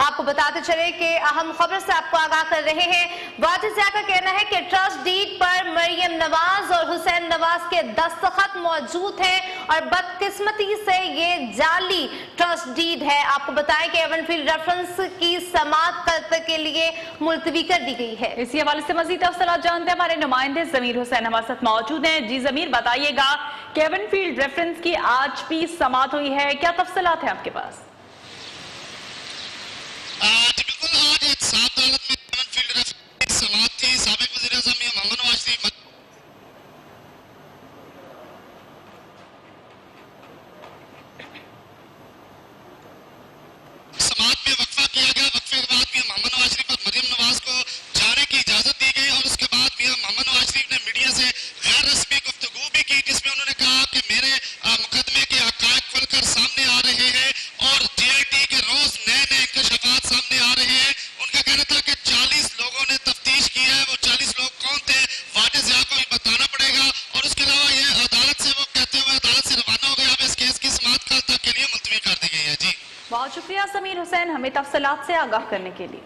आपको बताते चले कि अहम खबर से आपको आगाह कर रहे हैं। वाजिया का कहना है कि ट्रस्ट डीड पर मरियम नवाज और हुसैन नवाज के दस्तखत मौजूद हैं और बदकिस्मती से ये जाली ट्रस्ट डीड है। आपको बताएं कि एवनफील्ड रेफरेंस की समाअत कल के लिए मुलतवी कर दी गई है। इसी हवाले से मजीद तफसीलात जानते हैं, हमारे नुमाइंदे जमीर हुसैन हमारे साथ मौजूद हैं। जी जमीर, बताइएगा कि एवनफील्ड रेफरेंस की आज भी समाअत हुई है, क्या तफसीलात है आपके पास? बिल्कुल, आज एक सात अदालत में एवनफील्ड रेफरेंस की समाअत थी। साबिक वज़ीर आज़म मोहम्मद नवाज शरीफ समाअत में वक्फा किया गया। वक्फे के बाद भी मोहम्मद नवाज शरीफ और मरियम नवाज को जाने की इजाजत दी गई और उसके बाद भी मोहम्मद नवाज शरीफ ने मीडिया से गैर रस्मी गुफ्तगू भी की, जिसमें उन्होंने कहा कि मेरे मुकदमे के हक़ाइक़ खुलकर सामने आ रहे हैं और JIT के रोज नए नए इंकशाफात सामने आ रहे हैं। उनका कहना था कि 40 लोगों ने तफ्तीश की है, वो 40 लोग कौन थे वाजिया को भी बताना पड़ेगा। और उसके अलावा ये अदालत से वो कहते हुए अदालत से रवाना हो गया। अब इस केस की समाअत कल तक के लिए मुलतवी कर दी गई है। जी बहुत शुक्रिया जमीर हुसैन, हमें तफसीलात से आगाह करने के लिए।